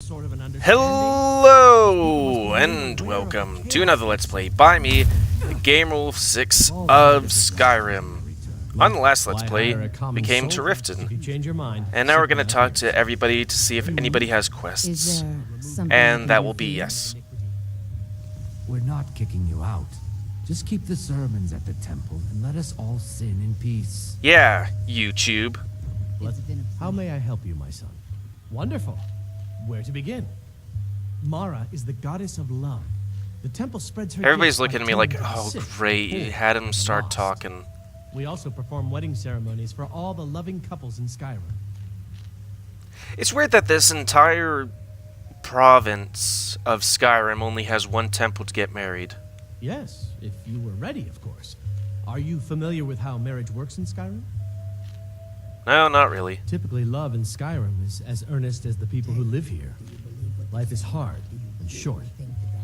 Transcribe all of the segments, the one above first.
Sort of an understanding. Hello and welcome to another Let's Play by me, GamerWolfSix of Skyrim. On the last Let's Play, we came to Riften, and now we're going to talk to everybody to see if anybody has quests. And that will be yes. We're not kicking you out. Just keep the sermons at the temple and let us all sin in peace. Yeah, YouTube. How may I help you, my son? Wonderful. Where to begin? Mara is the goddess of love. The temple spreads her. Everybody's looking at me like, oh great, you had him start talking. We also perform wedding ceremonies for all the loving couples in Skyrim. It's weird that this entire province of Skyrim only has one temple to get married. Yes, if you were ready, of course. Are you familiar with how marriage works in Skyrim? No, not really. Typically, love in Skyrim is as earnest as the people who live here. Life is hard and short,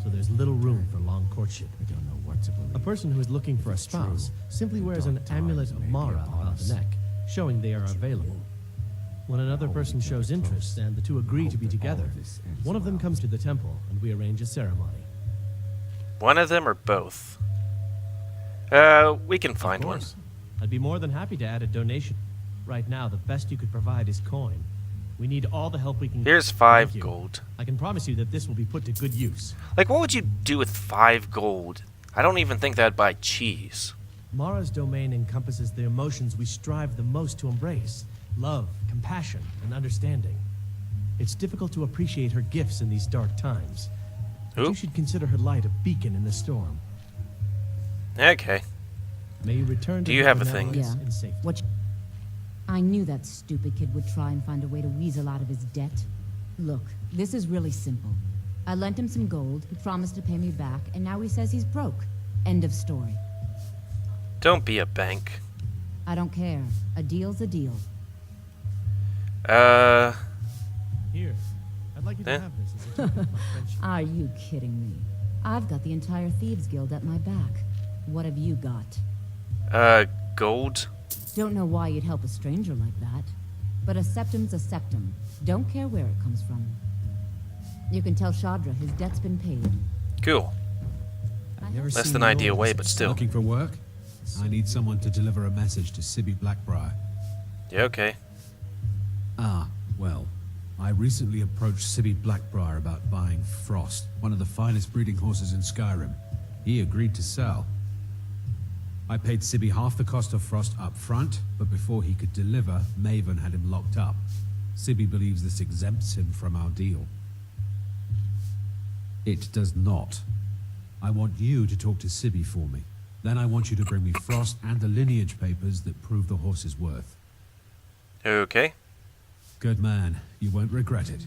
so there's little room for long courtship. I don't know what to believe. A person who is looking for a spouse simply wears an amulet of Mara around the neck, showing they are available. When another person shows interest and the two agree to be together, one of them comes to the temple and we arrange a ceremony. One of them or both? We can find one. I'd be more than happy to add a donation. Right now, the best you could provide is coin. We need all the help we can get. Here's 5 gold. I can promise you that this will be put to good use. Like, what would you do with 5 gold? I don't even think that'd buy cheese. Mara's domain encompasses the emotions we strive the most to embrace. Love, compassion, and understanding. It's difficult to appreciate her gifts in these dark times. But you should consider her light a beacon in the storm. Okay. May you return to Do you have a thing? Yeah. in safety. I knew that stupid kid would try and find a way to weasel out of his debt. Look, this is really simple. I lent him some gold, he promised to pay me back, and now he says he's broke. End of story. Don't be a bank. I don't care. A deal's a deal. Here, I'd like you to have this as a token of my friendship. Are you kidding me? I've got the entire Thieves Guild at my back. What have you got? Gold? Don't know why you'd help a stranger like that. But a septum's a septum. Don't care where it comes from. You can tell Shadra his debt's been paid. Cool. Less than ideal way, but still. Looking for work? I need someone to deliver a message to Sibby Blackbriar. Yeah, okay. Ah, well, I recently approached Sibby Blackbriar about buying Frost, one of the finest breeding horses in Skyrim. He agreed to sell. I paid Sibby half the cost of Frost up front, but before he could deliver, Maven had him locked up. Sibby believes this exempts him from our deal. It does not. I want you to talk to Sibby for me. Then I want you to bring me Frost and the lineage papers that prove the horse's worth. Okay. Good man. You won't regret it.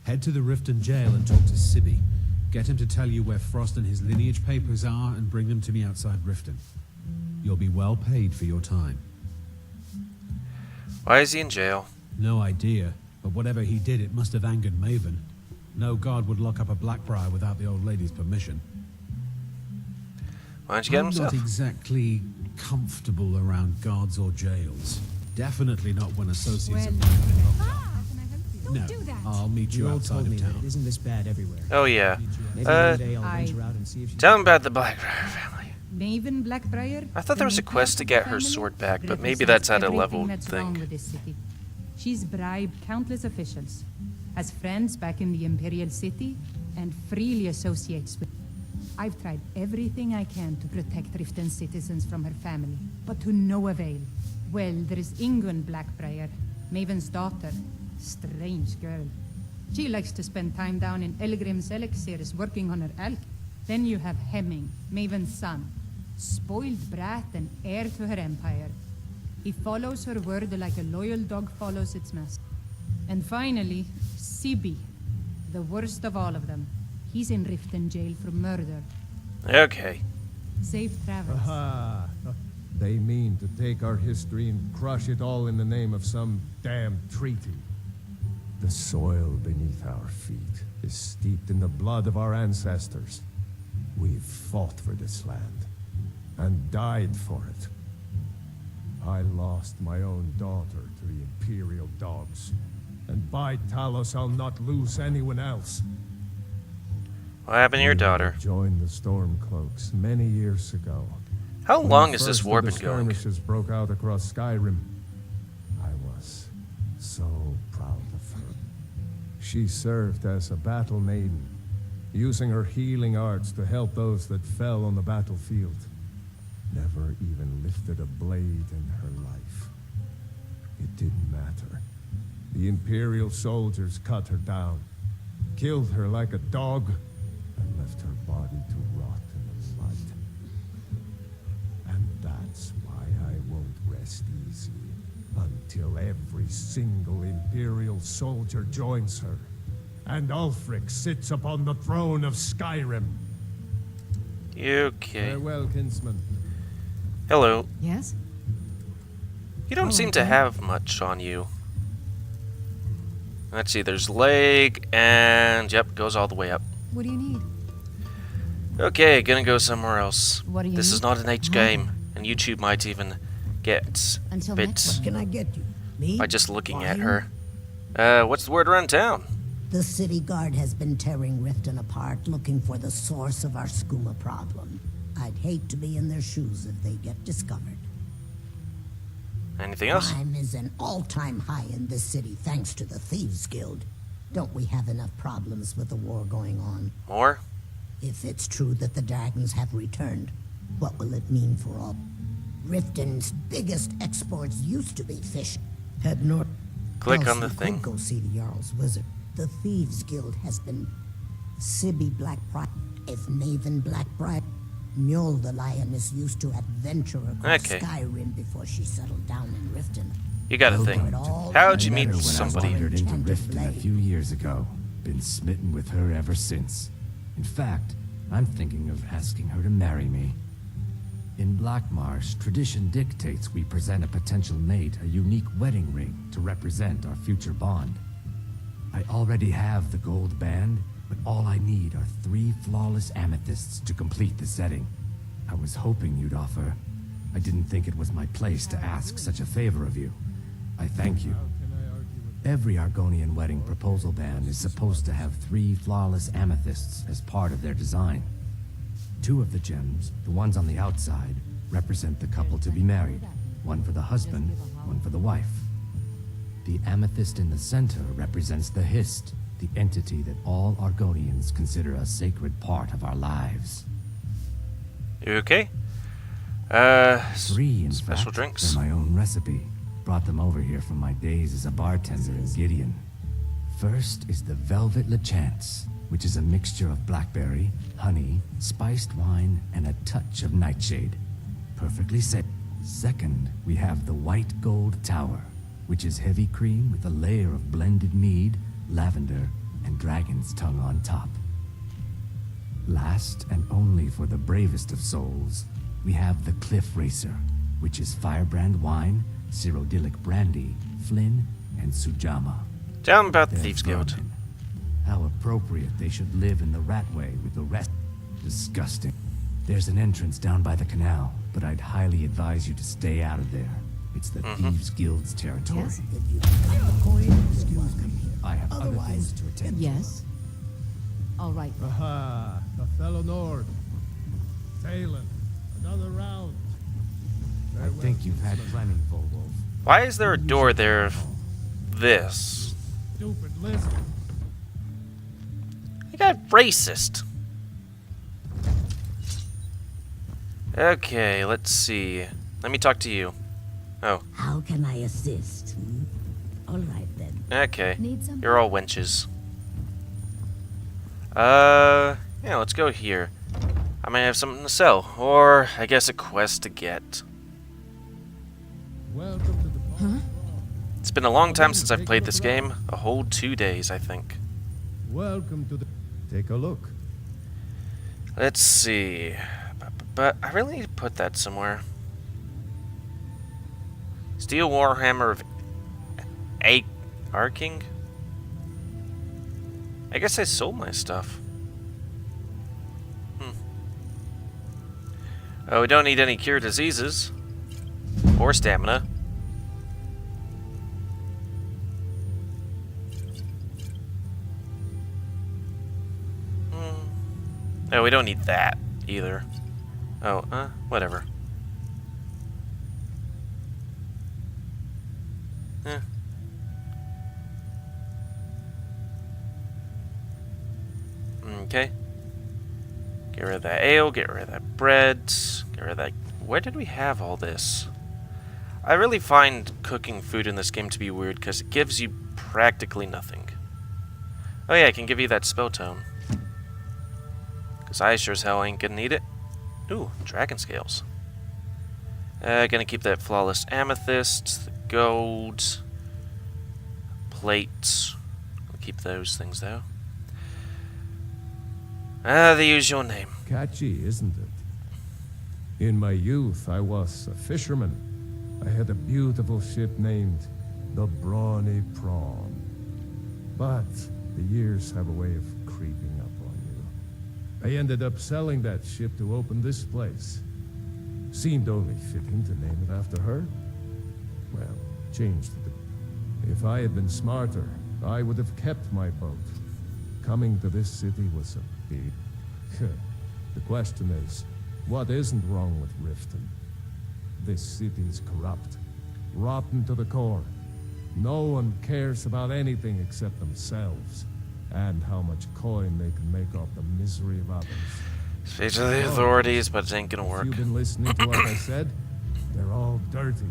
Head to the Riften jail and talk to Sibby. Get him to tell you where Frost and his lineage papers are and bring them to me outside Riften. You'll be well paid for your time. Why is he in jail? No idea, but whatever he did, it must have angered Maven. No guard would lock up a Blackbriar without the old lady's permission. Why don't you get I'm himself? not exactly comfortable around guards or jails. Definitely not when associates of mine. No, I'll meet you outside of town. Isn't this bad everywhere? Oh yeah. Maybe one day I'll venture out and see if she... Tell him about the Blackbriar family. Maven Blackbriar. I thought there was a quest to get her sword back, but maybe that's at a level thing. She's bribed countless officials, has friends back in the Imperial City, and freely associates with... I've tried everything I can to protect Riften citizens from her family, but to no avail. Well, there is Ingun Blackbriar, Maven's daughter. Strange girl. She likes to spend time down in Elgrim's elixirs working on her elk. Then you have Hemming, Maven's son. Spoiled brat and heir to her empire. He follows her word like a loyal dog follows its master. And finally, Sibby, the worst of all of them. He's in Riften jail for murder. Okay. Safe travels. Aha! They mean to take our history and crush it all in the name of some damn treaty. The soil beneath our feet is steeped in the blood of our ancestors. We've fought for this land and died for it. I lost my own daughter to the Imperial dogs. And by Talos, I'll not lose anyone else. What happened to your daughter? Joined the Stormcloaks many years ago. How When long the has this first war of the been going? skirmishes broke out across Skyrim. I was so proud of her. She served as a battle maiden, using her healing arts to help those that fell on the battlefield. Never even lifted a blade in her life. It didn't matter. The Imperial soldiers cut her down, killed her like a dog, and left her body to rot in the mud. And that's why I won't rest easy until every single Imperial soldier joins her, and Ulfric sits upon the throne of Skyrim. Okay. Farewell, kinsman. Hello. Yes? You don't seem to have much on you. Let's see, there's leg, and yep, goes all the way up. What do you need? Okay, gonna go somewhere else. What do you This need? is not an H game, and YouTube might even get Until bit next Can I get you? Me? by just looking at Wine? her. What's the word around town? The city guard has been tearing Riften apart, looking for the source of our skooma problem. I'd hate to be in their shoes if they get discovered. Anything else? Crime is an all-time high in this city thanks to the Thieves Guild. Don't we have enough problems with the war going on? More? If it's true that the dragons have returned, what will it mean for all? Riften's biggest exports used to be fish. Head north. Click Else on the you thing. could go see the Jarl's Wizard. The Thieves Guild has been Sibby Blackbriar, if Maven Blackbriar. Mjol the Lioness used to adventure across Okay. Skyrim before she settled down in Riften. You got a Over thing. it all, How'd you I meet met her when somebody? I wandered into Enchanted Riften a blade. few years ago. Been smitten with her ever since. In fact, I'm thinking of asking her to marry me. In Blackmarsh, tradition dictates we present a potential mate a unique wedding ring to represent our future bond. I already have the gold band, but all I need are 3 flawless amethysts to complete the setting. I was hoping you'd offer. I didn't think it was my place to ask such a favor of you. I thank you. Every Argonian wedding proposal band is supposed to have 3 flawless amethysts as part of their design. 2 of the gems, the ones on the outside, represent the couple to be married. One for the husband, one for the wife. The amethyst in the center represents the Hist, the entity that all Argonians consider a sacred part of our lives. You okay? 3, in special fact. drinks. They're my own recipe. Brought them over here from my days as a bartender in Gideon. First is the Velvet Lachance, which is a mixture of blackberry, honey, spiced wine, and a touch of nightshade. Perfectly set. Second, we have the White Gold Tower, which is heavy cream with a layer of blended mead, lavender, and dragon's tongue on top. Last, and only for the bravest of souls, we have the Cliff Racer, which is firebrand wine, Cyrodiilic brandy, Flynn, and Sujama. Tell them about the They're Thieves Guild. vermin. How appropriate they should live in the Ratway with the rest. Disgusting. There's an entrance down by the canal, but I'd highly advise you to stay out of there. It's the Thieves Guild's territory. Yes? Did you find the coin? Excuse me. I have other Otherwise, things to attend to. Yes? All right. Aha, the fellow Nord. Thalen, another round. I think you've had plenty, Volwolf. Why is there a door there? This. Stupid lizard. I got racist. Okay, let's see. Let me talk to you. Oh, How can I assist? All right then. okay. Need some? You're all wenches. Yeah, let's go here. I might have something to sell, or I guess a quest to get. Welcome to the It's been a long time since I've played this game. A whole 2 days, I think. Welcome to the. Take a look. Let's see. But I really need to put that somewhere. Steel Warhammer of Arking? I guess I sold my stuff. Oh, we don't need any cure diseases. Or stamina. Oh, we don't need that either. Oh, whatever. Eh. Okay. Get rid of that ale, get rid of that bread, get rid of that... Where did we have all this? I really find cooking food in this game to be weird because it gives you practically nothing. Oh yeah, I can give you that spell tone. Because I sure as hell ain't gonna need it. Ooh, dragon scales. Gonna keep that flawless amethyst, the gold, plates. I'll keep those things though. The usual name. Catchy, isn't it? In my youth, I was a fisherman. I had a beautiful ship named the Brawny Prawn. But the years have a way of creeping up on you. I ended up selling that ship to open this place. Seemed only fitting to name it after her. Well, changed it. If I had been smarter, I would have kept my boat. Coming to this city was a big... The question is, what isn't wrong with Riften? This city is corrupt, rotten to the core. No one cares about anything except themselves, and how much coin they can make off the misery of others. Speak to the authorities, but it ain't gonna work. If you've been listening to what I said, they're all dirty.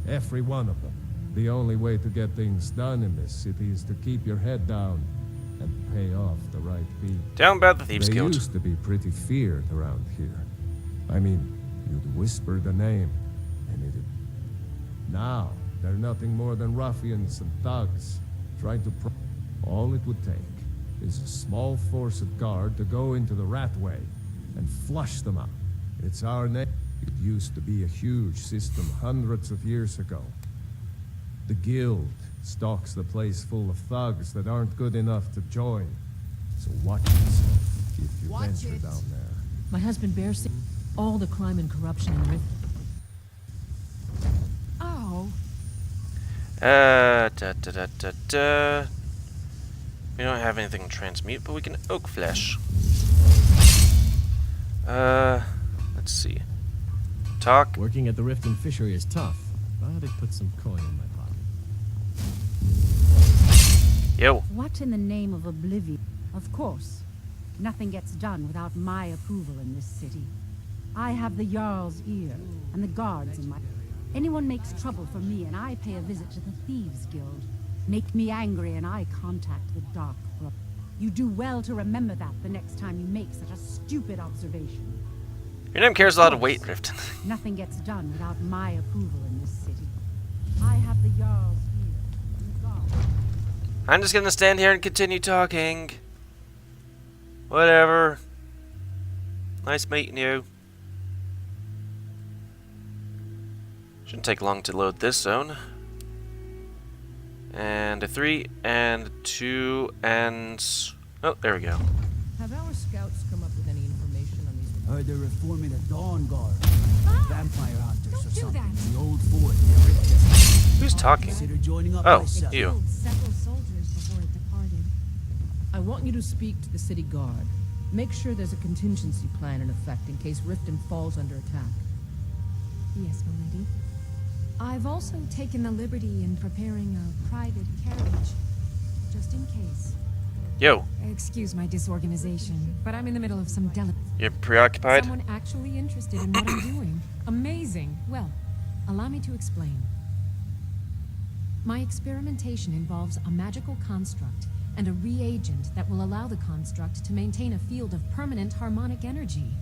Every one of them. The only way to get things done in this city is to keep your head down and pay off the right people. Down about the Thieves' They Guild. used to be pretty feared around here. I mean, you'd whisper the name, and it'd... Now, they're nothing more than ruffians and thugs, trying to all it would take is a small force of guard to go into the Ratway and flush them out. It's our name. It used to be a huge system hundreds of years ago. The guild stocks the place full of thugs that aren't good enough to join. So watch yourself if you venture down there. My husband bears all the crime and corruption in Riften. Oh. We don't have anything to transmute, but we can oak flesh. Let's see. Talk. Working at the Riften fishery is tough, but it puts some coin in my pocket. Yo. What in the name of oblivion? Of course. Nothing gets done without my approval in this city. I have the Jarl's ear, and the guards in my... Anyone makes trouble for me, and I pay a visit to the Thieves' Guild. Make me angry, and I contact the Dark Brook. You do well to remember that the next time you make such a stupid observation. Your name carries a lot of weight, Riften. Nothing gets done without my approval in this city. I have the Jarl's ear, and the guards... I'm just gonna stand here and continue talking. Whatever. Nice meeting you. Shouldn't take long to load this zone. And a 3, and 2, and... Oh, there we go. Have our scouts come up with any information on these? Heard they're reforming the Dawn Guard. Vampire hunters or do something. that. The old fort near Riften. Who's talking? Consider joining up Oh, myself. you. Killed several soldiers before it departed. I want you to speak to the city guard. Make sure there's a contingency plan in effect in case Riften falls under attack. Yes, my lady. I've also taken the liberty in preparing a private carriage, just in case. Yo, Excuse my disorganization, but I'm in the middle of some delicate... you're preoccupied? Someone actually interested in what I'm doing. Amazing. Well, allow me to explain. My experimentation involves a magical construct and a reagent that will allow the construct to maintain a field of permanent harmonic energy.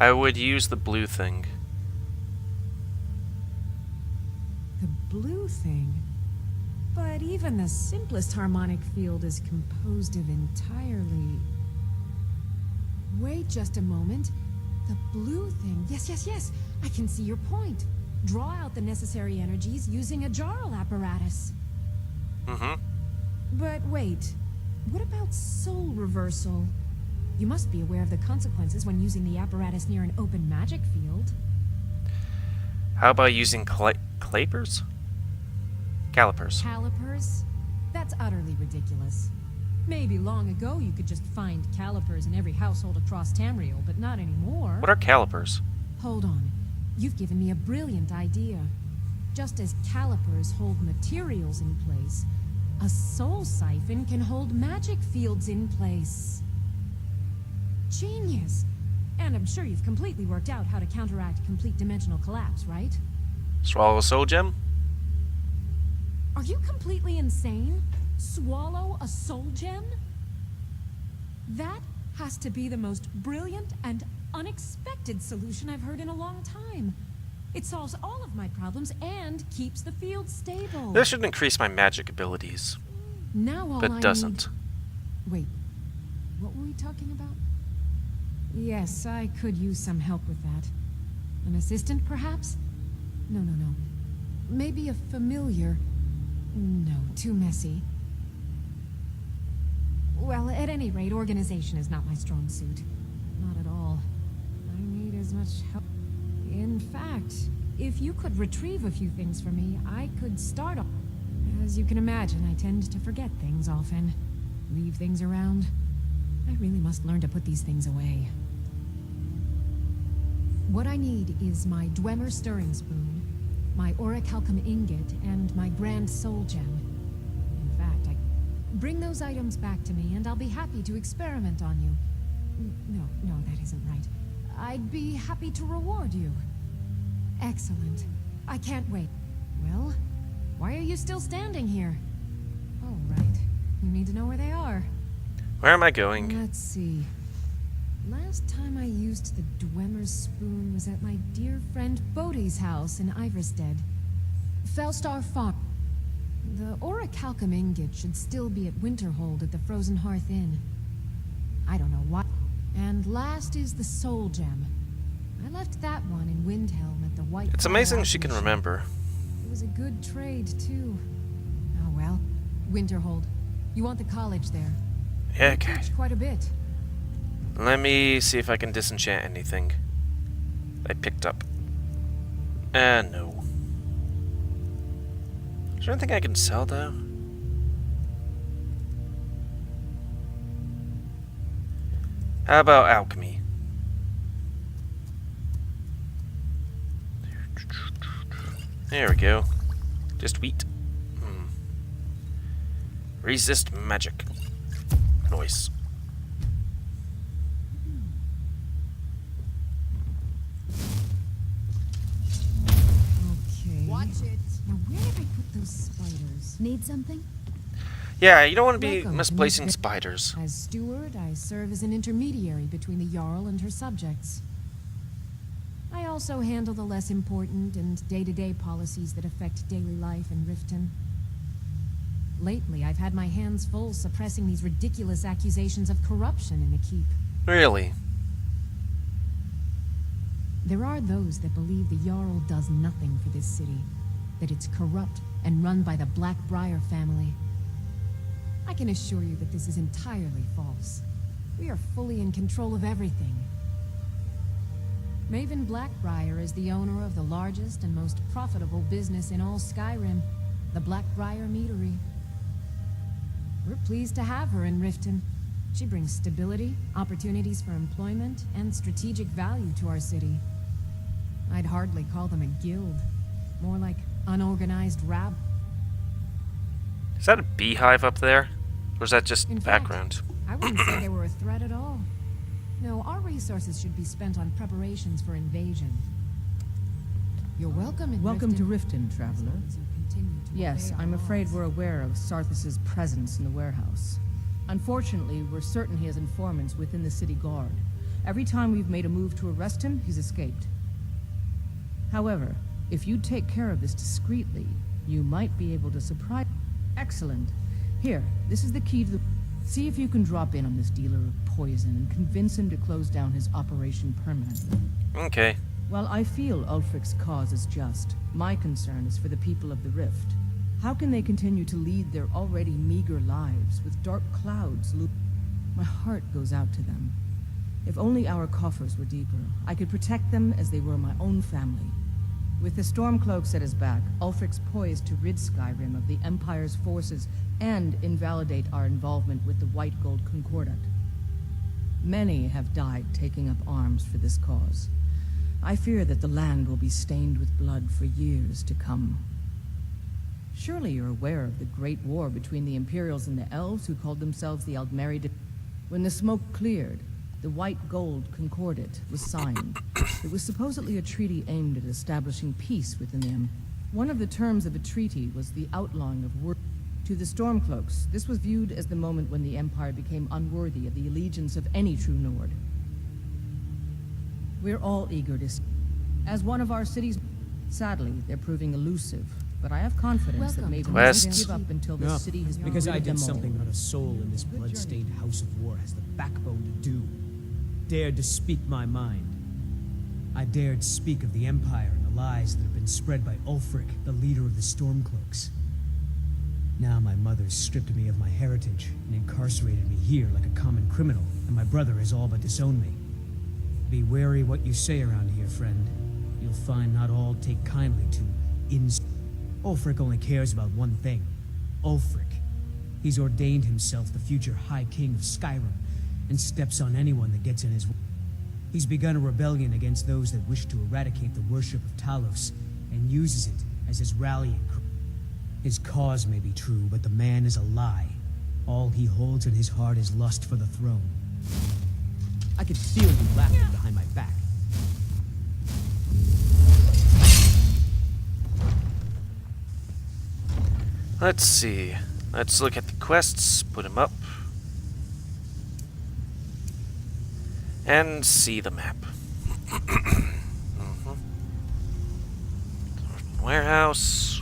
I would use the blue thing. The blue thing? But even the simplest harmonic field is composed of entirely... Wait just a moment. The blue thing. Yes. I can see your point. Draw out the necessary energies using a Jarl apparatus. Mm-hmm. But wait. What about soul reversal? You must be aware of the consequences when using the apparatus near an open magic field. How about using calipers? Calipers. Calipers? That's utterly ridiculous. Maybe long ago you could just find calipers in every household across Tamriel, but not anymore. What are calipers? Hold on. You've given me a brilliant idea. Just as calipers hold materials in place, a soul siphon can hold magic fields in place. Genius! And I'm sure you've completely worked out how to counteract complete dimensional collapse, right? Swallow a soul gem? Are you completely insane? Swallow a soul gem? That has to be the most brilliant and unexpected solution I've heard in a long time. It solves all of my problems and keeps the field stable. This should increase my magic abilities. Now all But I doesn't. need... Wait, what were we talking about? Yes, I could use some help with that. An assistant, perhaps? No. Maybe a familiar. No, too messy. Well, at any rate, organization is not my strong suit. Not at all. I need as much help. In fact, if you could retrieve a few things for me, I could start off. As you can imagine, I tend to forget things often. Leave things around. I really must learn to put these things away. What I need is my Dwemer stirring spoon, my orichalcum ingot, and my grand soul gem. In fact, bring those items back to me, and I'll be happy to experiment on you. No, that isn't right. I'd be happy to reward you. Excellent. I can't wait. Well, why are you still standing here? Oh, right. You need to know where they are. Where am I going? Let's see. Last time I used the Dwemer spoon was at my dear friend Bodhi's house in Iverstead. Felstar Farm. The orichalcum ingot should still be at Winterhold at the Frozen Hearth Inn. I don't know why. And last is the soul gem. I left that one in Windhelm at the White. It's amazing she can remember. It was a good trade, too. Oh well. Winterhold. You want the college there? Yeah, okay. Quite a bit. Let me see if I can disenchant anything I picked up. No. Is there anything I can sell, though? How about alchemy? There we go. Just wheat. Resist magic. Noise. Okay. Watch it. Now, where did I put those spiders? Need something? Yeah, you don't want to be Welcome to misplacing Miss spiders. As steward, I serve as an intermediary between the Jarl and her subjects. I also handle the less important and day-to-day policies that affect daily life in Riften. Lately, I've had my hands full suppressing these ridiculous accusations of corruption in the keep. Really? There are those that believe the Jarl does nothing for this city, that it's corrupt and run by the Blackbriar family. I can assure you that this is entirely false. We are fully in control of everything. Maven Blackbriar is the owner of the largest and most profitable business in all Skyrim, the Blackbriar Meadery. We're pleased to have her in Riften. She brings stability, opportunities for employment, and strategic value to our city. I'd hardly call them a guild. More like unorganized rabble. Is that a beehive up there? Or is that just In fact, background? I wouldn't say they were a threat at all. No, our resources should be spent on preparations for invasion. You're welcome in Welcome to Riften, Riften, traveler. as long as you continue to Yes, obey our I'm afraid laws. we're aware of Sarthas's presence in the warehouse. Unfortunately, we're certain he has informants within the city guard. Every time we've made a move to arrest him, he's escaped. However, if you take care of this discreetly, you might be able to surprise... Excellent. Here, this is the key to the... See if you can drop in on this dealer of poison and convince him to close down his operation permanently. Okay. While I feel Ulfric's cause is just, my concern is for the people of the Rift. How can they continue to lead their already meager lives with dark clouds looming? My heart goes out to them. If only our coffers were deeper, I could protect them as they were my own family. With the Stormcloaks at his back, Ulfric's poised to rid Skyrim of the Empire's forces and invalidate our involvement with the White Gold Concordat. Many have died taking up arms for this cause. I fear that the land will be stained with blood for years to come. Surely you're aware of the Great War between the Imperials and the Elves who called themselves the Aldmeri. When the smoke cleared, the White Gold Concordat was signed. It was supposedly a treaty aimed at establishing peace within them. One of the terms of a treaty was the outlawing of war. To the Stormcloaks, this was viewed as the moment when the Empire became unworthy of the allegiance of any true Nord. We're all eager to see. As one of our cities, sadly, they're proving elusive, but I have confidence that Maven won't give up until the city has been Because I rid of them did all. something not a soul in this blood-stained house of war has the backbone to do. Dared to speak my mind. I dared speak of the Empire and the lies that have been spread by Ulfric, the leader of the Stormcloaks. Now my mother's stripped me of my heritage and incarcerated me here like a common criminal, and my brother has all but disowned me. Be wary what you say around here, friend. You'll find not all take kindly to Ulfric only cares about one thing. Ulfric. He's ordained himself the future High King of Skyrim, and steps on anyone that gets in his way. He's begun a rebellion against those that wish to eradicate the worship of Talos, and uses it as his rallying cry. His cause may be true, but the man is a lie. All he holds in his heart is lust for the throne. I could feel you laughing behind my back. Let's see. Let's look at the quests, put them up, and see the map. Warehouse.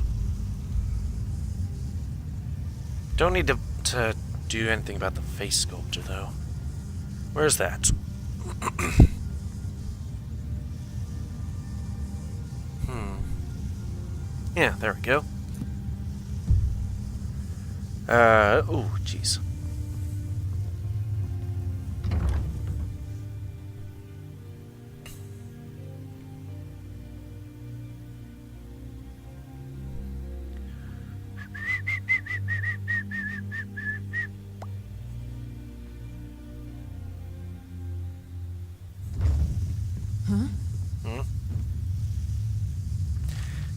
Don't need to do anything about the face sculpture, though. Where's that? Yeah, there we go. Oh, jeez.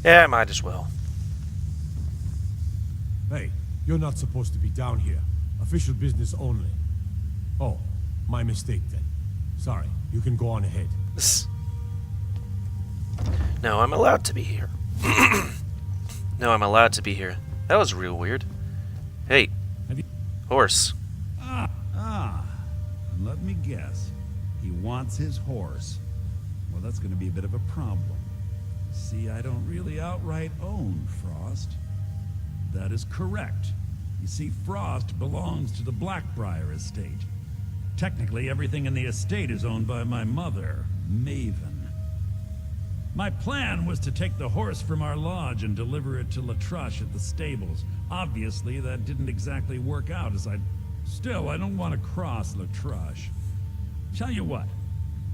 Yeah, might as well. Hey, you're not supposed to be down here. Official business only. Oh, my mistake then. Sorry, you can go on ahead. No, I'm allowed to be here. No, I'm allowed to be here. That was real weird. Hey, horse. Let me guess. He wants his horse. Well, that's going to be a bit of a problem. See, I don't really outright own Frost. That is correct. You see, Frost belongs to the Blackbriar estate. Technically, everything in the estate is owned by my mother, Maven. My plan was to take the horse from our lodge and deliver it to Latrush at the stables. Obviously, that didn't exactly work out as I'd... Still, I don't want to cross Latrush. Tell you what,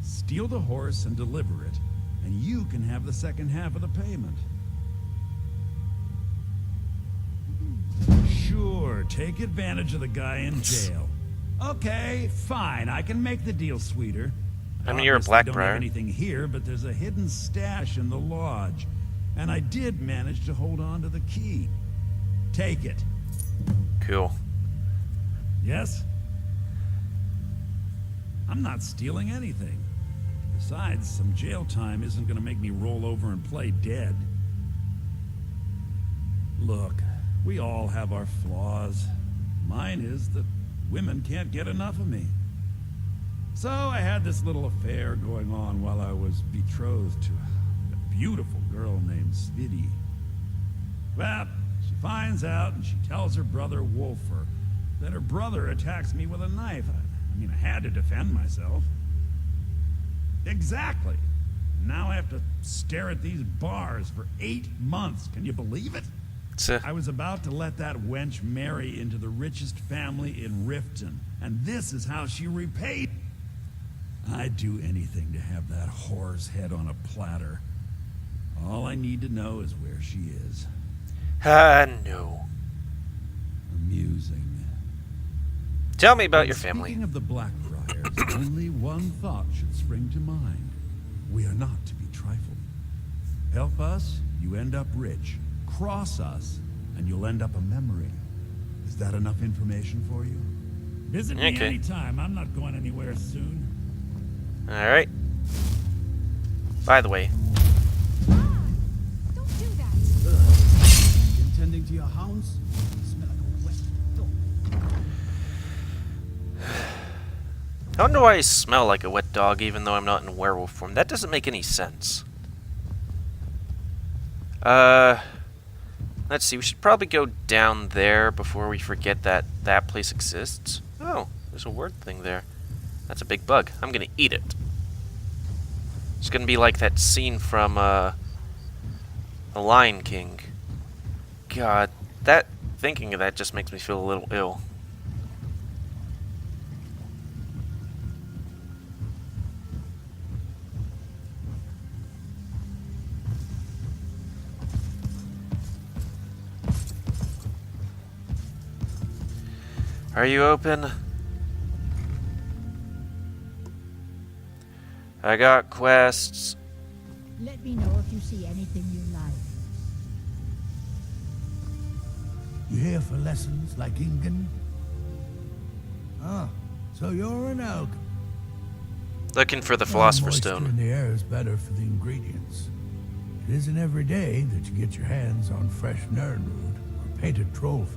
steal the horse and deliver it, and you can have the second half of the payment. Sure, take advantage of the guy in jail. Okay, fine, I can make the deal sweeter. I mean, you're a Obviously, don't Blackbriar. have anything here, but there's a hidden stash in the lodge, and I did manage to hold on to the key. Take it. Cool. Yes? I'm not stealing anything. Besides, some jail time isn't going to make me roll over and play dead. Look, we all have our flaws. Mine is that women can't get enough of me. So I had this little affair going on while I was betrothed to a beautiful girl named Svidi. Well, she finds out and she tells her brother Wolfer that her brother attacks me with a knife. I mean, I had to defend myself. Exactly. Now I have to stare at these bars for 8 months. Can you believe it? I was about to let that wench marry into the richest family in Riften, and this is how she repaid. I'd do anything to have that whore's head on a platter. All I need to know is where she is. No. Amusing. Tell me about your family. Speaking of the Blackbriars, only one thought should spring to mind. We are not to be trifled. Help us, you end up rich. Cross us, and you'll end up a memory. Is that enough information for you? Visit me anytime. I'm not going anywhere soon. Alright. By the way. Don't do that. Intending to your hounds? Smell like a wet dog. I wonder why I smell like a wet dog even though I'm not in werewolf form. That doesn't make any sense. Let's see. We should probably go down there before we forget that that place exists. Oh, there's a word thing there. That's a big bug. I'm gonna eat it. It's gonna be like that scene from The Lion King. God, thinking of that just makes me feel a little ill. Are you open? I got quests. Let me know if you see anything you like. You here for lessons like Ingen? Ah, so you're an elk. Looking for the Well, Philosopher's moisture Stone. in the air is better for the ingredients. It isn't every day that you get your hands on fresh nernwood or painted trove.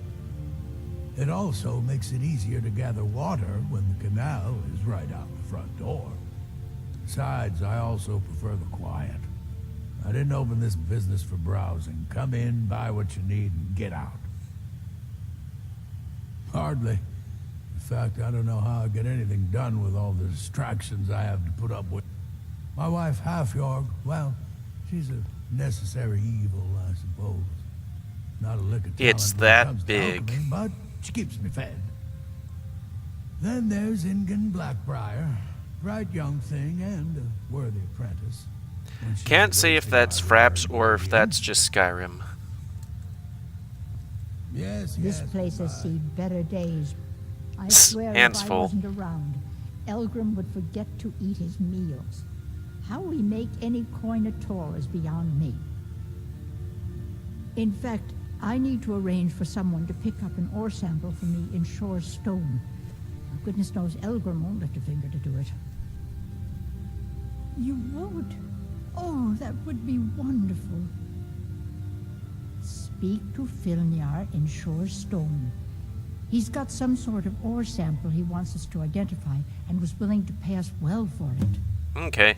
It also makes it easier to gather water when the canal is right out the front door. Besides, I also prefer the quiet. I didn't open this business for browsing. Come in, buy what you need, and get out. Hardly. In fact, I don't know how I get anything done with all the distractions I have to put up with. My wife, Halfjorg, well, she's a necessary evil, I suppose. Not a lick of talent It's when it that comes to big. alchemy, but she keeps me fed. Then there's Ingen Blackbriar. Bright young thing and a worthy apprentice. When she's Can't say if that's Fraps or if that's just Skyrim. Yes, This yes, place has goodbye. seen better days. I swear Hands if I full. wasn't around, Elgrim would forget to eat his meals. How we make any coin at all is beyond me. In fact, I need to arrange for someone to pick up an ore sample for me in Shore's stone. Goodness knows Elgrim won't lift a finger to do it. You won't? Oh, that would be wonderful. Speak to Filnyar in Shore's stone. He's got some sort of ore sample he wants us to identify and was willing to pay us well for it. Okay.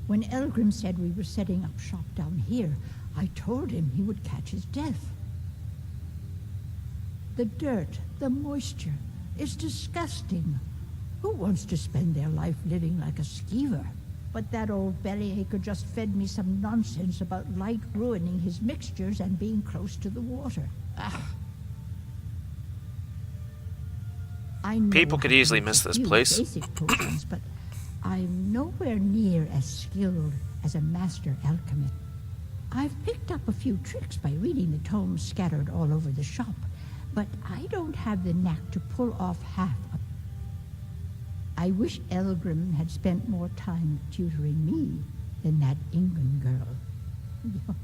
When Elgrim said we were setting up shop down here, I told him he would catch his death. The dirt, the moisture, is disgusting. Who wants to spend their life living like a skeever? But that old bellyacre just fed me some nonsense about light ruining his mixtures and being close to the water. Ah. I know People could how to easily make miss a this few place. Basic potions, but I'm nowhere near as skilled as a master alchemist. I've picked up a few tricks by reading the tomes scattered all over the shop, but I don't have the knack to pull off half of. I wish Elgrim had spent more time tutoring me than that Ingen girl.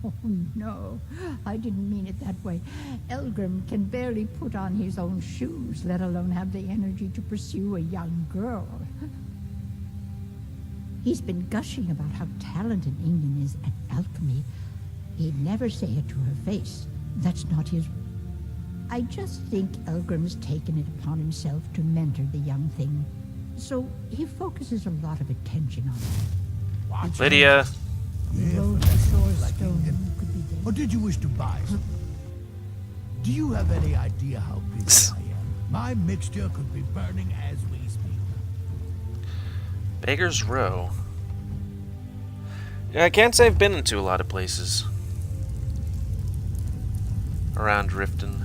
Oh, no, I didn't mean it that way. Elgrim can barely put on his own shoes, let alone have the energy to pursue a young girl. He's been gushing about how talented Ingen is at alchemy. He'd never say it to her face. That's not his. I just think Elgrim's taken it upon himself to mentor the young thing. So he focuses a lot of attention on it. Lydia. The road to Shore's stone could be Or did you wish to buy some? Do you have any idea how big I am? My mixture could be burning as we speak. Beggar's Row. Yeah, I can't say I've been into a lot of places around Riften.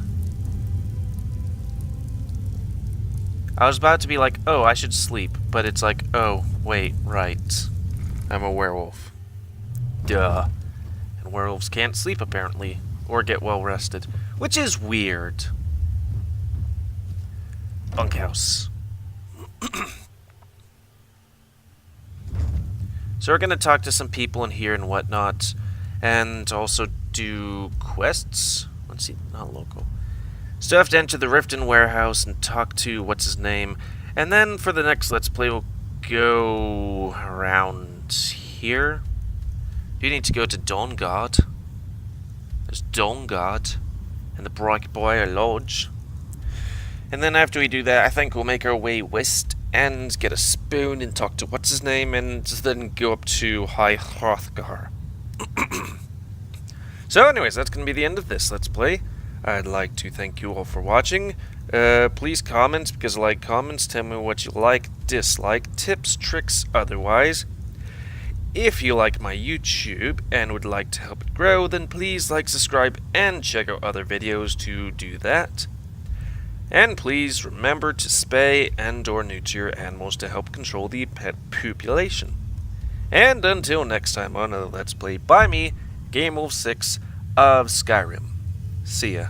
I was about to be like, oh, I should sleep, but it's like, oh, wait, right. I'm a werewolf. Duh. And werewolves can't sleep, apparently. Or get well rested. Which is weird. Bunkhouse. So we're going to talk to some people in here and whatnot. And also do quests. Let's see, not local. Still have to enter the Riften warehouse and talk to what's his name. And then for the next Let's Play, we'll go around here. You need to go to Dawnguard. There's Dawnguard and the Bright Boy Lodge. And then after we do that, I think we'll make our way west and get a spoon and talk to what's his name, and then go up to High Hrothgar. So anyways, that's going to be the end of this Let's Play. I'd like to thank you all for watching. Please comment, because I like comments. Tell me what you like, dislike, tips, tricks, otherwise. If you like my YouTube and would like to help it grow, then please like, subscribe, and check out other videos to do that. And please remember to spay and or neuter your animals to help control the pet population. And until next time on another Let's Play by me, GamerWolfSix of Skyrim. See ya.